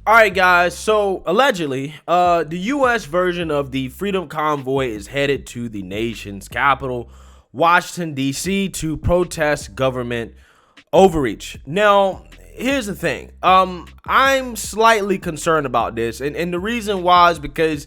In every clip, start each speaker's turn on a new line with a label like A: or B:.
A: All right, guys. So allegedly, the U.S. version of the Freedom Convoy is headed to the nation's capital, Washington, D.C., to protest government overreach. Now, here's the thing. I'm slightly concerned about this, and the reason why is because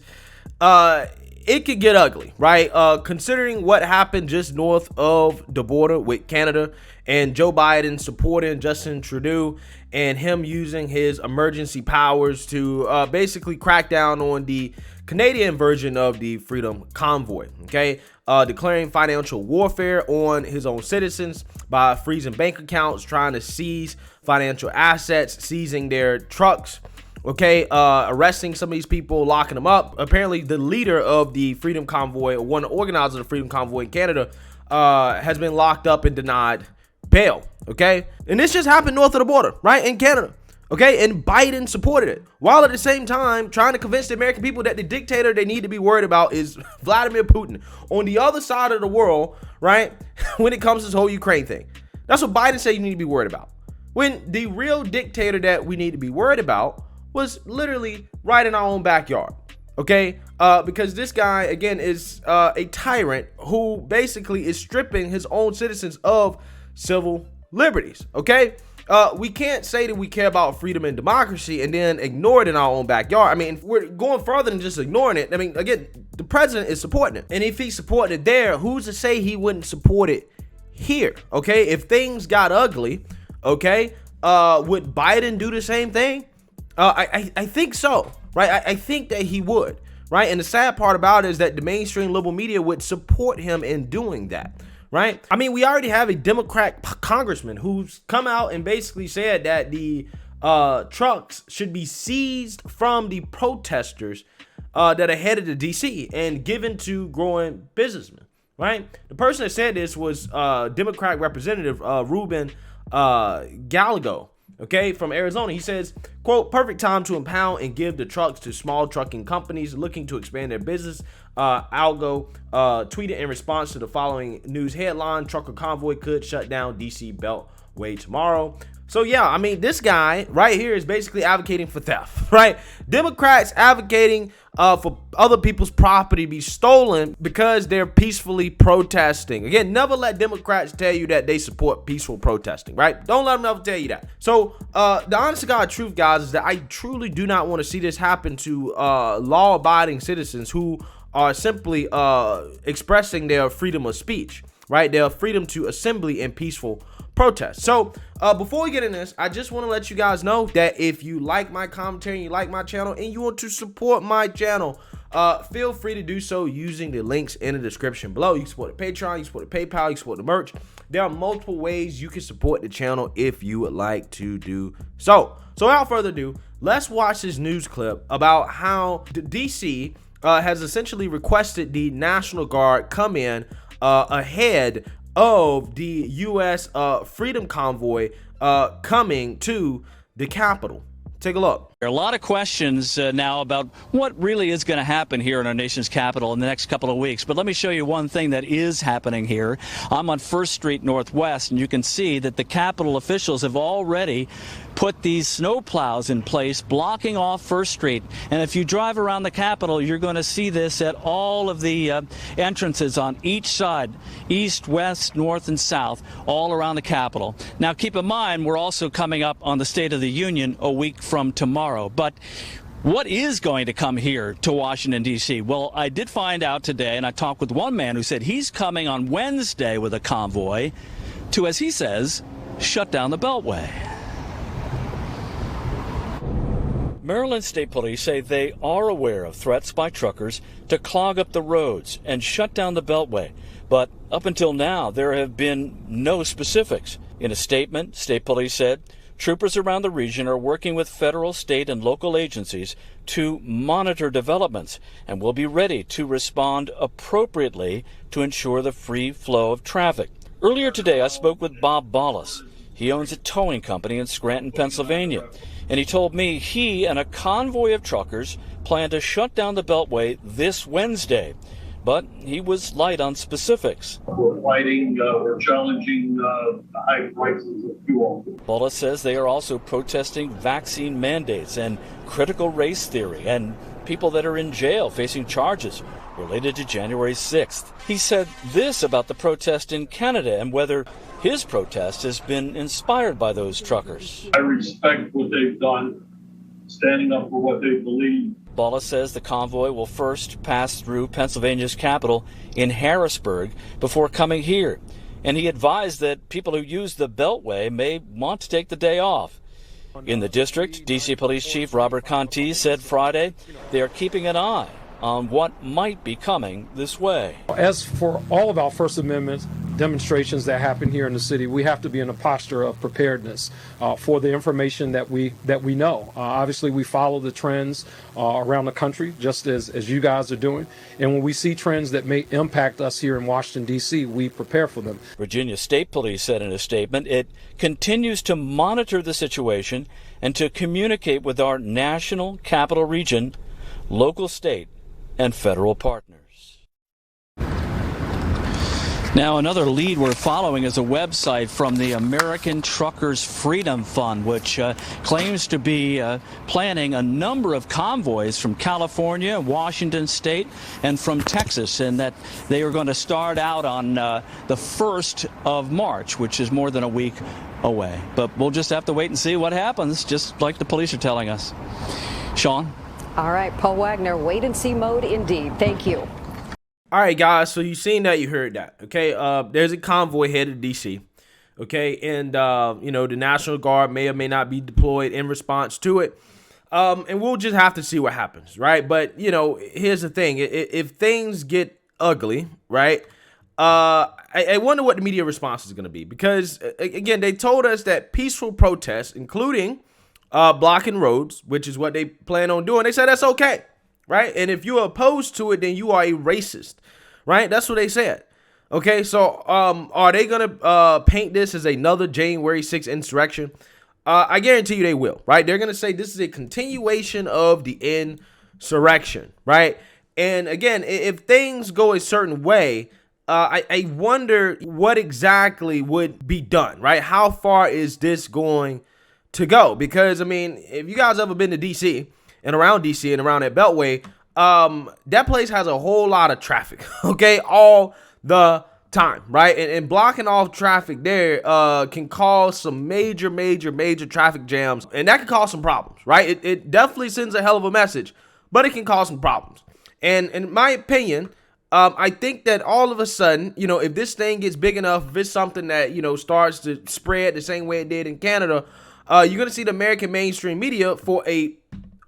A: it could get ugly, right? Considering what happened just north of the border with Canada and Joe Biden supporting Justin Trudeau and him using his emergency powers to basically crack down on the Canadian version of the Freedom Convoy, okay? Declaring financial warfare on his own citizens by freezing bank accounts, trying to seize financial assets, seizing their trucks, okay, arresting some of these people, locking them up. Apparently, the leader of the Freedom Convoy, or one of the organizers of the Freedom Convoy in Canada, has been locked up and denied bail, okay? And this just happened north of the border, right, in Canada, okay? And Biden supported it, while at the same time trying to convince the American people that the dictator they need to be worried about is Vladimir Putin on the other side of the world, right, when it comes to this whole Ukraine thing. That's what Biden said you need to be worried about. When the real dictator that we need to be worried about was literally right in our own backyard, okay? Because this guy, again, is a tyrant who basically is stripping his own citizens of civil liberties, okay? We can't say that we care about freedom and democracy and then ignore it in our own backyard. I mean, if we're going further than just ignoring it. I mean, again, the president is supporting it. And if he's supporting it there, who's to say he wouldn't support it here, okay? If things got ugly, okay, would Biden do the same thing? I think so, right? I think that he would, right? And the sad part about it is that the mainstream liberal media would support him in doing that, right? I mean, we already have a Democrat congressman who's come out and basically said that the trucks should be seized from the protesters that are headed to D.C. and given to growing businessmen, right? The person that said this was Democrat Representative Ruben Gallego, okay, from Arizona. He says, quote, "Perfect time to impound and give the trucks to small trucking companies looking to expand their business." Algo tweeted in response to the following news headline: "Trucker convoy could shut down DC Beltway tomorrow." So yeah, I mean, this guy right here is basically advocating for theft, right? Democrats advocating for other people's property be stolen because they're peacefully protesting. Again, never let Democrats tell you that they support peaceful protesting, right? Don't let them ever tell you that. So the honest to God truth, guys, is that I truly do not want to see this happen to law-abiding citizens who are simply expressing their freedom of speech, right? Their freedom to assembly and peaceful protest. So before we get in this, I just want to let you guys know that if you like my commentary and you like my channel and you want to support my channel, feel free to do so using the links in the description below. You can support the Patreon, you can support the PayPal, you can support the merch. There are multiple ways you can support the channel if you would like to do so. So without further ado, let's watch this news clip about how the DC has essentially requested the National Guard come in ahead of the U.S. Freedom Convoy coming to the Capitol. Take a look.
B: There are a lot of questions now about what really is going to happen here in our nation's capital in the next couple of weeks. But let me show you one thing that is happening here. I'm on 1st Street Northwest, and you can see that the Capitol officials have already put these snow plows in place, blocking off 1st Street. And if you drive around the Capitol, you're going to see this at all of the entrances on each side, east, west, north, and south, all around the Capitol. Now, keep in mind, we're also coming up on the State of the Union a week from tomorrow. But what is going to come here to Washington, D.C.? Well, I did find out today, and I talked with one man who said he's coming on Wednesday with a convoy to, as he says, shut down the Beltway. Maryland State Police say they are aware of threats by truckers to clog up the roads and shut down the Beltway. But up until now, there have been no specifics. In a statement, State Police said troopers around the region are working with federal, state, and local agencies to monitor developments and will be ready to respond appropriately to ensure the free flow of traffic. Earlier today, I spoke with Bob Ballas. He owns a towing company in Scranton, Pennsylvania, and he told me he and a convoy of truckers plan to shut down the Beltway this Wednesday. but he was light on specifics.
C: We're challenging the high prices of fuel.
B: Bullis says they are also protesting vaccine mandates and critical race theory and people that are in jail facing charges related to January 6th. He said this about the protest in Canada and whether his protest has been inspired by those truckers.
C: I respect what they've done, standing up for what they believe.
B: Bullis says the convoy will first pass through Pennsylvania's capital in Harrisburg before coming here. And he advised that people who use the Beltway may want to take the day off. In the district, D.C. Police Chief Robert Conti said Friday they are keeping an eye on what might be coming this way.
D: As for all of our First Amendment demonstrations that happen here in the city, we have to be in a posture of preparedness for the information that we know. Obviously, we follow the trends around the country, just as you guys are doing. And when we see trends that may impact us here in Washington, D.C., we prepare for them.
B: Virginia State Police said in a statement it continues to monitor the situation and to communicate with our national capital region, local, state, and federal partners. Now, another lead we're following is a website from the American Truckers Freedom Fund, which claims to be planning a number of convoys from California, Washington State, and from Texas, and that they are going to start out on the 1st of March, which is more than a week away. But we'll just have to wait and see what happens, just like the police are telling us. Sean?
E: All right, Paul Wagner, wait and see mode indeed. Thank you.
A: All right, guys, so you seen that, you heard that, okay? There's a convoy headed to D.C., okay? And, the National Guard may or may not be deployed in response to it. And we'll just have to see what happens, right? But, here's the thing. If things get ugly, right, I wonder what the media response is going to be. Because, again, they told us that peaceful protests, including blocking roads, which is what they plan on doing, they said that's okay. Right. And if you're opposed to it, then you are a racist. Right. That's what they said. OK, so are they going to paint this as another January 6th insurrection? I guarantee you they will. Right. They're going to say this is a continuation of the insurrection. Right. And again, if things go a certain way, I wonder what exactly would be done. Right. How far is this going to go? Because, I mean, if you guys ever been to D.C. and around D.C. and around that Beltway, that place has a whole lot of traffic, okay, all the time, right? And blocking off traffic there can cause some major traffic jams, and that can cause some problems, right? It definitely sends a hell of a message, but it can cause some problems. And in my opinion, I think that all of a sudden, if this thing gets big enough, if it's something that, starts to spread the same way it did in Canada, you're going to see the American mainstream media for a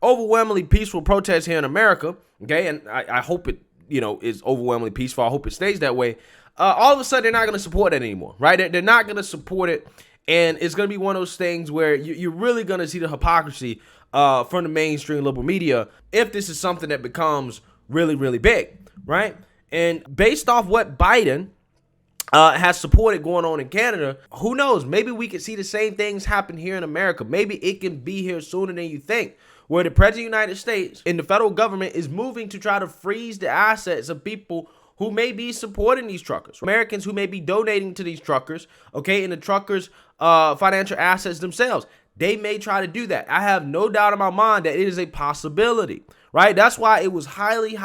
A: overwhelmingly peaceful protest here in America, okay, and I hope it, is overwhelmingly peaceful. I hope it stays that way. All of a sudden, they're not going to support it anymore, right? They're not going to support it, and it's going to be one of those things where you're really going to see the hypocrisy from the mainstream liberal media if this is something that becomes really big, right? And based off what Biden has supported going on in Canada, who knows? Maybe we could see the same things happen here in America. Maybe it can be here sooner than you think, where the president of the United States and the federal government is moving to try to freeze the assets of people who may be supporting these truckers, Americans who may be donating to these truckers, okay, and the truckers' financial assets themselves. They may try to do that. I have no doubt in my mind that it is a possibility, right? That's why it was highly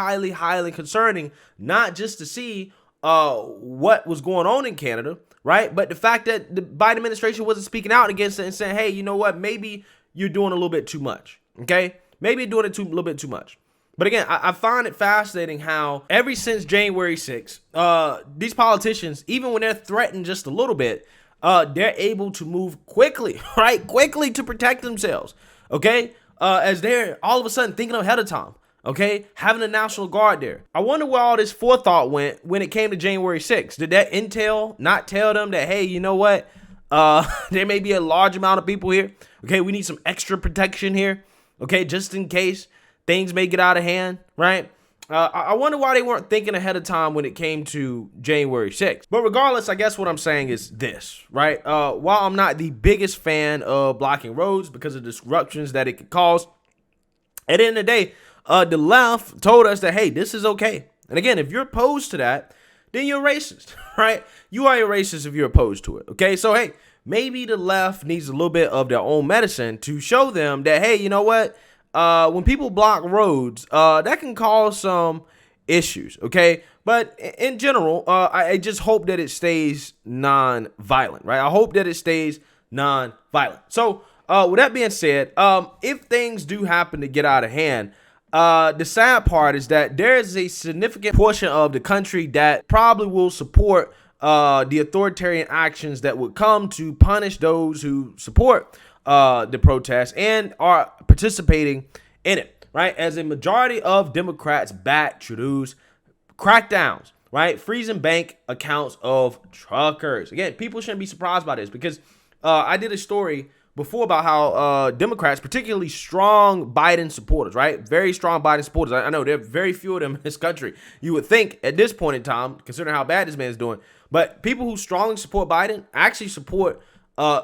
A: concerning, not just to see what was going on in Canada, right, but the fact that the Biden administration wasn't speaking out against it and saying, hey, you know what, maybe you're doing a little bit too much. Okay, maybe doing it a little bit too much. But again, I find it fascinating how ever since January 6th, these politicians, even when they're threatened just a little bit, they're able to move quickly, right? Quickly to protect themselves. Okay, as they're all of a sudden thinking ahead of time. Okay, having the National Guard there. I wonder where all this forethought went when it came to January 6th. Did that intel not tell them that, hey, you know what? There may be a large amount of people here. Okay, we need some extra protection here. Okay, just in case things may get out of hand, right? I wonder why they weren't thinking ahead of time when it came to January 6th. But regardless, I guess what I'm saying is this, right? While I'm not the biggest fan of blocking roads because of disruptions that it could cause, at the end of the day, the left told us that, hey, this is okay. And again, if you're opposed to that, then you're racist, right? You are a racist if you're opposed to it, okay? So, hey, maybe the left needs a little bit of their own medicine to show them that, hey, you know what? When people block roads, that can cause some issues, okay? But in general, I just hope that it stays non-violent, right? I hope that it stays non-violent. So, with that being said, if things do happen to get out of hand, the sad part is that there is a significant portion of the country that probably will support the authoritarian actions that would come to punish those who support the protests and are participating in it, right? As a majority of Democrats back Trudeau's crackdowns, right? Freezing bank accounts of truckers. Again, people shouldn't be surprised by this because I did a story before about how Democrats, particularly strong Biden supporters, right? Very strong Biden supporters. I know there are very few of them in this country. You would think at this point in time, considering how bad this man's doing, but people who strongly support Biden actually support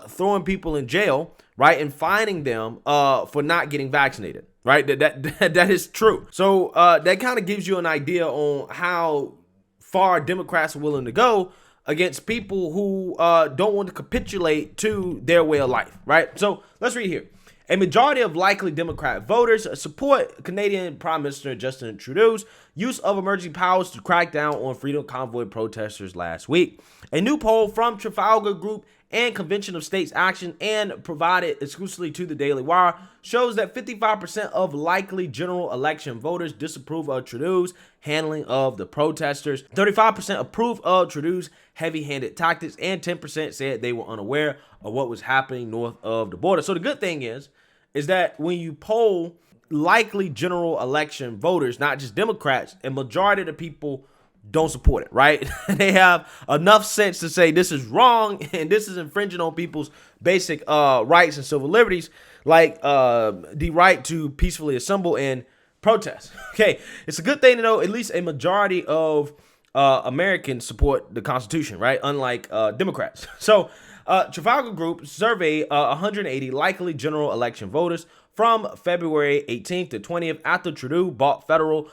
A: throwing people in jail, right? And fining them for not getting vaccinated, right? That is true. So that kind of gives you an idea on how far Democrats are willing to go against people who don't want to capitulate to their way of life, right? So let's read here. A majority of likely Democrat voters support Canadian Prime Minister Justin Trudeau's use of emergency powers to crack down on Freedom Convoy protesters last week. A new poll from Trafalgar Group and Convention of States Action and provided exclusively to the Daily Wire shows that 55% of likely general election voters disapprove of Trudeau's handling of the protesters, 35% approve of Trudeau's heavy-handed tactics, and 10% said they were unaware of what was happening north of the border. So the good thing is that when you poll likely general election voters, not just Democrats, a majority of the people don't support it, right? They have enough sense to say this is wrong and this is infringing on people's basic rights and civil liberties, like the right to peacefully assemble and protest. Okay, it's a good thing to know at least a majority of Americans support the Constitution, right? Unlike Democrats. So Trafalgar Group surveyed 180 likely general election voters from February 18th to 20th after Trudeau brought federal,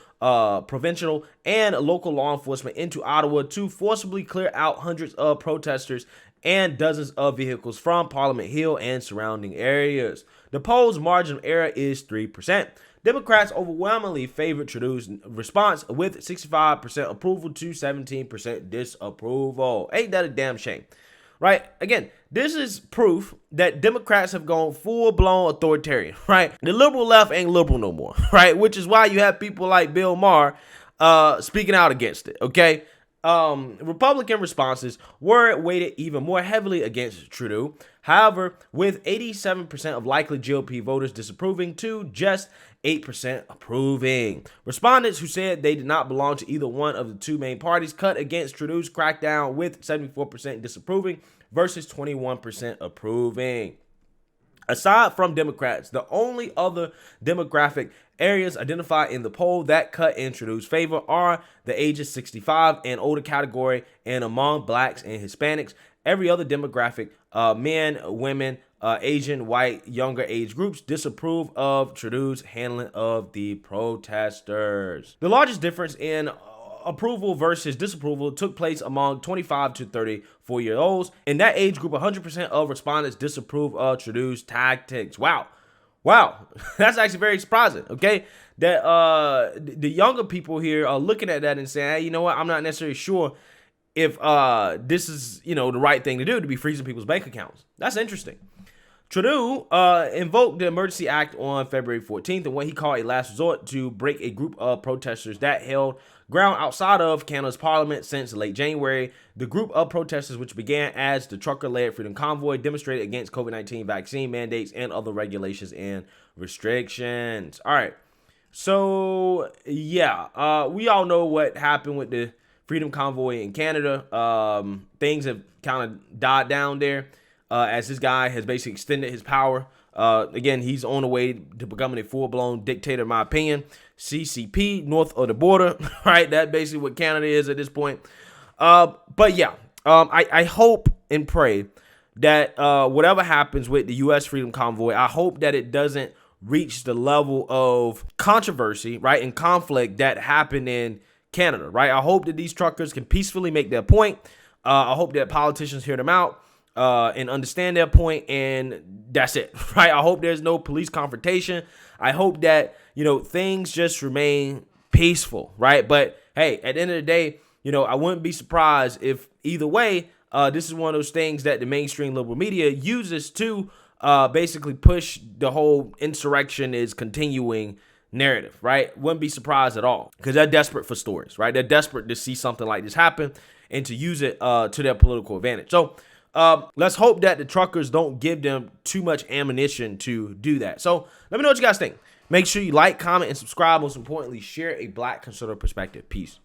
A: provincial, and local law enforcement into Ottawa to forcibly clear out hundreds of protesters and dozens of vehicles from Parliament Hill and surrounding areas. The poll's margin of error is 3%. Democrats overwhelmingly favored Trudeau's response with 65% approval to 17% disapproval. Ain't that a damn shame? Right? Again, this is proof that Democrats have gone full-blown authoritarian, right? The liberal left ain't liberal no more, right? Which is why you have people like Bill Maher speaking out against it, okay? Republican responses were weighted even more heavily against Trudeau. However, with 87% of likely GOP voters disapproving to just 8% approving. Respondents who said they did not belong to either one of the two main parties cut against Trudeau's crackdown with 74% disapproving versus 21% approving. Aside from Democrats, the only other demographic areas identified in the poll that cut in Trudeau's favor are the ages 65 and older category, and among blacks and Hispanics. Every other demographic, men, women, Asian, white, younger age groups disapprove of Trudeau's handling of the protesters. The largest difference in approval versus disapproval took place among 25 to 34-year-olds. In that age group, 100% of respondents disapprove of Trudeau's tactics. Wow. That's actually very surprising, okay? That the younger people here are looking at that and saying, hey, you know what? I'm not necessarily sure if this is, the right thing to do, to be freezing people's bank accounts. That's interesting. Trudeau invoked the Emergency Act on February 14th in what he called a last resort to break a group of protesters that held ground outside of Canada's parliament since late January. The group of protesters, which began as the trucker-led Freedom Convoy, demonstrated against COVID-19 vaccine mandates and other regulations and restrictions. All right. So, yeah, we all know what happened with the Freedom Convoy in Canada. Things have kind of died down there. As this guy has basically extended his power. Again, he's on the way to becoming a full-blown dictator, in my opinion. CCP, north of the border, right? That's basically what Canada is at this point. But yeah, I hope and pray that whatever happens with the U.S. Freedom Convoy, I hope that it doesn't reach the level of controversy, right, and conflict that happened in Canada, right? I hope that these truckers can peacefully make their point. I hope that politicians hear them out and understand their point, and that's it, right? I hope there's no police confrontation. I hope that, things just remain peaceful, right? But hey, at the end of the day, I wouldn't be surprised if either way, this is one of those things that the mainstream liberal media uses to basically push the whole insurrection is continuing narrative, right? Wouldn't be surprised at all, because they're desperate for stories, right? They're desperate to see something like this happen and to use it to their political advantage. So let's hope that the truckers don't give them too much ammunition to do that. So let me know what you guys think. Make sure you like, comment, and subscribe. Most importantly, share a Black conservative perspective. Peace.